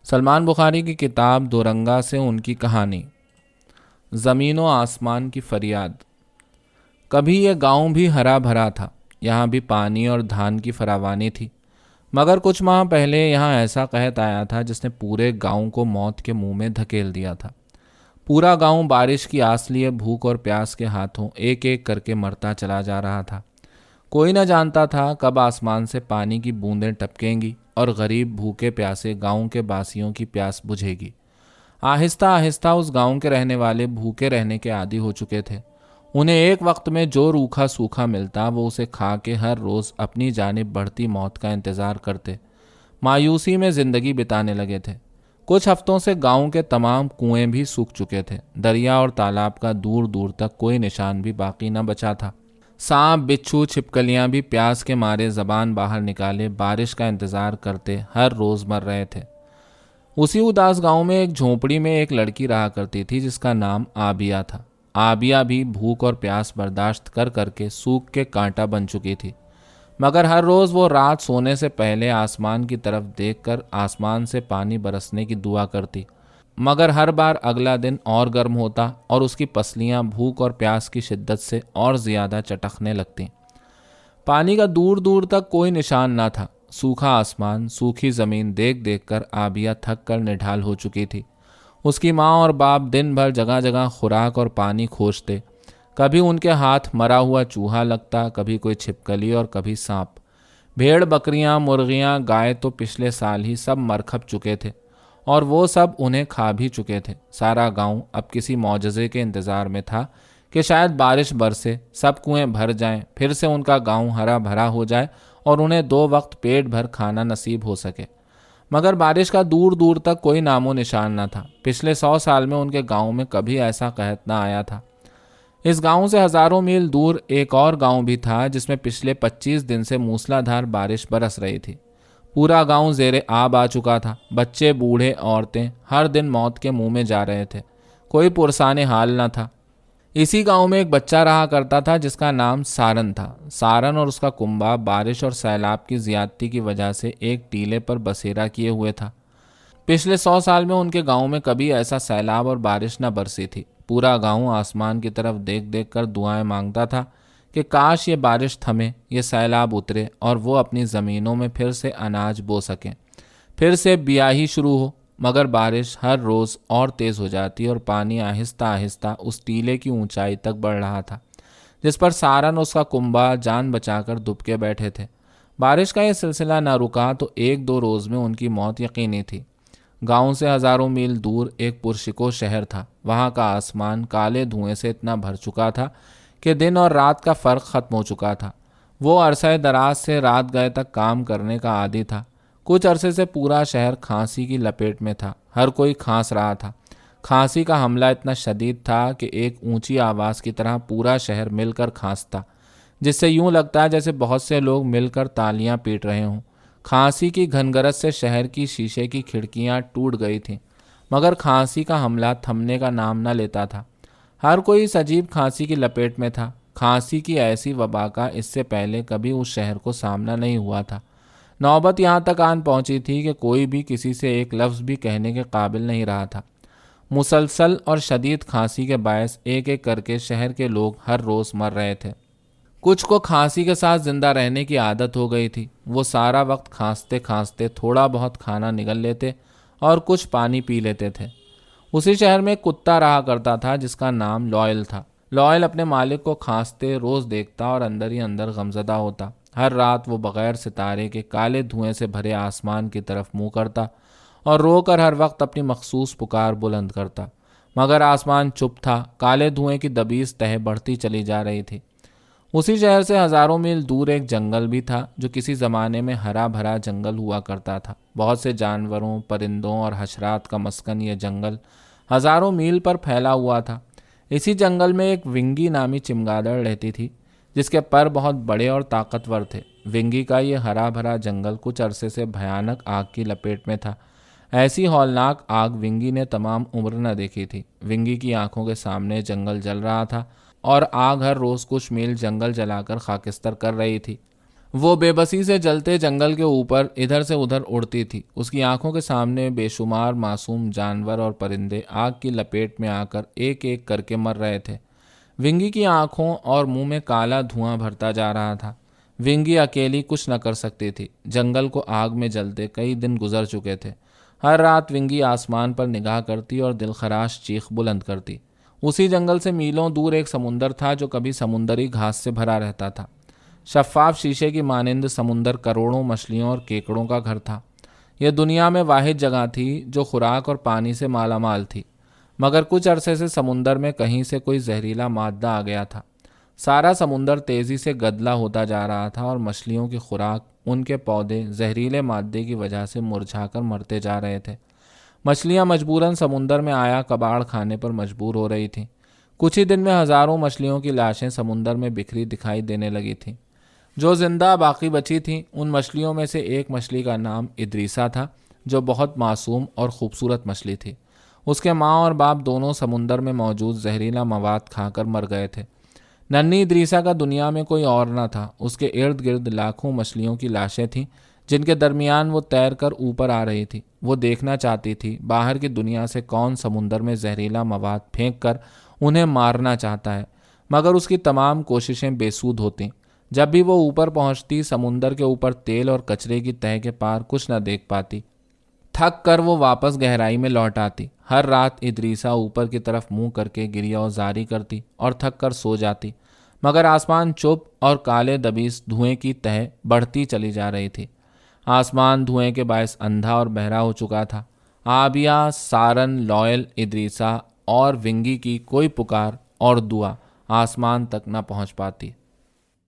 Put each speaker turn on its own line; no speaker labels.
سلمان بخاری کی کتاب دورنگا سے ان کی کہانی۔ زمین و آسمان کی فریاد۔ کبھی یہ گاؤں بھی ہرا بھرا تھا، یہاں بھی پانی اور دھان کی فراوانی تھی، مگر کچھ ماہ پہلے یہاں ایسا قحط آیا تھا جس نے پورے گاؤں کو موت کے منہ میں دھکیل دیا تھا۔ پورا گاؤں بارش کی آس لیے بھوک اور پیاس کے ہاتھوں ایک ایک کر کے مرتا چلا جا رہا تھا۔ کوئی نہ جانتا تھا کب آسمان سے پانی کی بوندیں ٹپکیں گی اور غریب بھوکے پیاسے گاؤں کے باسیوں کی پیاس بجھے گی۔ آہستہ آہستہ اس گاؤں کے رہنے والے بھوکے رہنے کے عادی ہو چکے تھے۔ انہیں ایک وقت میں جو روکھا سوکھا ملتا وہ اسے کھا کے ہر روز اپنی جانب بڑھتی موت کا انتظار کرتے مایوسی میں زندگی بتانے لگے تھے۔ کچھ ہفتوں سے گاؤں کے تمام کنویں بھی سوکھ چکے تھے، دریا اور تالاب کا دور دور تک کوئی نشان بھی باقی نہ بچا تھا۔ سانپ بچھو چھپکلیاں بھی پیاس کے مارے زبان باہر نکالے بارش کا انتظار کرتے ہر روز مر رہے تھے۔ اسی اداس گاؤں میں ایک جھونپڑی میں ایک لڑکی رہا کرتی تھی جس کا نام آبیہ تھا۔ آبیہ بھی بھوک اور پیاس برداشت کر کر کے سوکھ کے کانٹا بن چکی تھی، مگر ہر روز وہ رات سونے سے پہلے آسمان کی طرف دیکھ کر آسمان سے پانی برسنے کی دعا کرتی، مگر ہر بار اگلا دن اور گرم ہوتا اور اس کی پسلیاں بھوک اور پیاس کی شدت سے اور زیادہ چٹکنے لگتیں۔ پانی کا دور دور تک کوئی نشان نہ تھا۔ سوکھا آسمان، سوکھی زمین دیکھ دیکھ کر آبیہ تھک کر نڈھال ہو چکی تھی۔ اس کی ماں اور باپ دن بھر جگہ جگہ خوراک اور پانی کھوجتے، کبھی ان کے ہاتھ مرا ہوا چوہا لگتا، کبھی کوئی چھپکلی اور کبھی سانپ۔ بھیڑ بکریاں مرغیاں گائے تو پچھلے سال ہی سب مر کھپ چکے تھے اور وہ سب انہیں کھا بھی چکے تھے۔ سارا گاؤں اب کسی معجزے کے انتظار میں تھا کہ شاید بارش برسے، سب کنویں بھر جائیں، پھر سے ان کا گاؤں ہرا بھرا ہو جائے اور انہیں 2 وقت پیٹ بھر کھانا نصیب ہو سکے۔ مگر بارش کا دور دور تک کوئی نام و نشان نہ تھا۔ پچھلے 100 سال میں ان کے گاؤں میں کبھی ایسا قحط نہ آیا تھا۔ اس گاؤں سے ہزاروں میل دور ایک اور گاؤں بھی تھا جس میں پچھلے 25 دن سے موسلا دھار بارش برس رہی تھی۔ پورا گاؤں زیر آب آ چکا تھا۔ بچے بوڑھے عورتیں ہر دن موت کے منہ میں جا رہے تھے، کوئی پرسان حال نہ تھا۔ اسی گاؤں میں ایک بچہ رہا کرتا تھا جس کا نام سارن تھا۔ سارن اور اس کا کنبہ بارش اور سیلاب کی زیادتی کی وجہ سے ایک ٹیلے پر بسیرا کیے ہوئے تھا۔ پچھلے 100 سال میں ان کے گاؤں میں کبھی ایسا سیلاب اور بارش نہ برسی تھی۔ پورا گاؤں آسمان کی طرف دیکھ دیکھ کر دعائیں مانگتا تھا کہ کاش یہ بارش تھمے، یہ سیلاب اترے اور وہ اپنی زمینوں میں پھر سے اناج بو سکیں، پھر سے بیاہی شروع ہو۔ مگر بارش ہر روز اور تیز ہو جاتی اور پانی آہستہ آہستہ اس ٹیلے کی اونچائی تک بڑھ رہا تھا جس پر سارن اس کا کنبہ جان بچا کر دب کے بیٹھے تھے۔ بارش کا یہ سلسلہ نہ رکا تو 1-2 روز میں ان کی موت یقینی تھی۔ گاؤں سے ہزاروں میل دور ایک پرشکو شہر تھا۔ وہاں کا آسمان کالے دھوئیں سے اتنا بھر چکا تھا کہ دن اور رات کا فرق ختم ہو چکا تھا۔ وہ عرصہ دراز سے رات گئے تک کام کرنے کا عادی تھا۔ کچھ عرصے سے پورا شہر کھانسی کی لپیٹ میں تھا، ہر کوئی کھانس رہا تھا۔ کھانسی کا حملہ اتنا شدید تھا کہ ایک اونچی آواز کی طرح پورا شہر مل کر کھانستا، جس سے یوں لگتا ہے جیسے بہت سے لوگ مل کر تالیاں پیٹ رہے ہوں۔ کھانسی کی گھنگرت سے شہر کی شیشے کی کھڑکیاں ٹوٹ گئی تھیں، مگر کھانسی کا حملہ تھمنے کا نام نہ لیتا تھا۔ ہر کوئی اس عجیب کھانسی کی لپیٹ میں تھا۔ کھانسی کی ایسی وبا کا اس سے پہلے کبھی اس شہر کو سامنا نہیں ہوا تھا۔ نوبت یہاں تک آن پہنچی تھی کہ کوئی بھی کسی سے ایک لفظ بھی کہنے کے قابل نہیں رہا تھا۔ مسلسل اور شدید کھانسی کے باعث ایک ایک کر کے شہر کے لوگ ہر روز مر رہے تھے۔ کچھ کو کھانسی کے ساتھ زندہ رہنے کی عادت ہو گئی تھی۔ وہ سارا وقت کھانستے کھانستے تھوڑا بہت کھانا نگل لیتے اور کچھ پانی پی لیتے تھے۔ اسی شہر میں ایک کتا رہا کرتا تھا جس کا نام لوئل تھا۔ لوئل اپنے مالک کو کھانستے روز دیکھتا اور اندر ہی اندر غمزدہ ہوتا۔ ہر رات وہ بغیر ستارے کے کالے دھوئیں سے بھرے آسمان کی طرف منہ کرتا اور رو کر ہر وقت اپنی مخصوص پکار بلند کرتا، مگر آسمان چپ تھا۔ کالے دھوئیں کی دبیس تہ بڑھتی چلی جا رہی تھی۔ اسی شہر سے ہزاروں میل دور ایک جنگل بھی تھا جو کسی زمانے میں ہرا بھرا جنگل ہوا کرتا تھا۔ بہت سے جانوروں، پرندوں اور حشرات کا مسکن یہ جنگل ہزاروں میل پر پھیلا ہوا تھا۔ اسی جنگل میں ایک ونگی نامی چمگادڑ رہتی تھی جس کے پر بہت بڑے اور طاقتور تھے۔ ونگی کا یہ ہرا بھرا جنگل کچھ عرصے سے بھیانک آگ کی لپیٹ میں تھا۔ ایسی ہولناک آگ ونگی نے تمام عمر نہ دیکھی تھی۔ ونگی کی آنکھوں کے سامنے جنگل جل رہا تھا اور آگ ہر روز کچھ میل جنگل جلا کر خاکستر کر رہی تھی۔ وہ بے بسی سے جلتے جنگل کے اوپر ادھر سے ادھر اڑتی تھی۔ اس کی آنکھوں کے سامنے بے شمار معصوم جانور اور پرندے آگ کی لپیٹ میں آ کر ایک ایک کر کے مر رہے تھے۔ ونگی کی آنکھوں اور منہ میں کالا دھواں بھرتا جا رہا تھا۔ ونگی اکیلی کچھ نہ کر سکتی تھی۔ جنگل کو آگ میں جلتے کئی دن گزر چکے تھے۔ ہر رات ونگی آسمان پر نگاہ کرتی اور دلخراش چیخ بلند کرتی۔ اسی جنگل سے میلوں دور ایک سمندر تھا جو کبھی سمندری گھاس سے بھرا رہتا تھا۔ شفاف شیشے کی مانند سمندر کروڑوں مچھلیوں اور کیکڑوں کا گھر تھا۔ یہ دنیا میں واحد جگہ تھی جو خوراک اور پانی سے مالا مال تھی، مگر کچھ عرصے سے سمندر میں کہیں سے کوئی زہریلا مادہ آ گیا تھا۔ سارا سمندر تیزی سے گدلا ہوتا جا رہا تھا اور مچھلیوں کی خوراک، ان کے پودے زہریلے مادے کی وجہ سے مرجھا کر مرتے جا رہے تھے۔ مچھلیاں مجبوراً سمندر میں آیا کباڑ کھانے پر مجبور ہو رہی تھیں۔ کچھ ہی دن میں ہزاروں مچھلیوں کی لاشیں سمندر میں بکھری دکھائی دینے لگی تھیں۔ جو زندہ باقی بچی تھیں ان مچھلیوں میں سے ایک مچھلی کا نام ادریسا تھا، جو بہت معصوم اور خوبصورت مچھلی تھی۔ اس کے ماں اور باپ دونوں سمندر میں موجود زہریلا مواد کھا کر مر گئے تھے۔ ننھی ادریسا کا دنیا میں کوئی اور نہ تھا۔ اس کے ارد گرد لاکھوں مچھلیوں کی لاشیں تھیں جن کے درمیان وہ تیر کر اوپر آ رہی تھی۔ وہ دیکھنا چاہتی تھی باہر کی دنیا سے کون سمندر میں زہریلا مواد پھینک کر انہیں مارنا چاہتا ہے، مگر اس کی تمام کوششیں بے سود ہوتیں۔ جب بھی وہ اوپر پہنچتی سمندر کے اوپر تیل اور کچرے کی تہہ کے پار کچھ نہ دیکھ پاتی۔ تھک کر وہ واپس گہرائی میں لوٹ آتی۔ ہر رات ادریسا اوپر کی طرف منہ کر کے گریہ وزاری کرتی اور تھک کر سو جاتی، مگر آسمان چپ اور کالے دبیس دھوئیں کی تہہ بڑھتی چلی جا رہی تھی۔ آسمان دھوئیں کے باعث اندھا اور بہرا ہو چکا تھا۔ آبیا، سارن، لوئل، ادریسا اور ونگی کی کوئی پکار اور دعا آسمان تک نہ پہنچ پاتی۔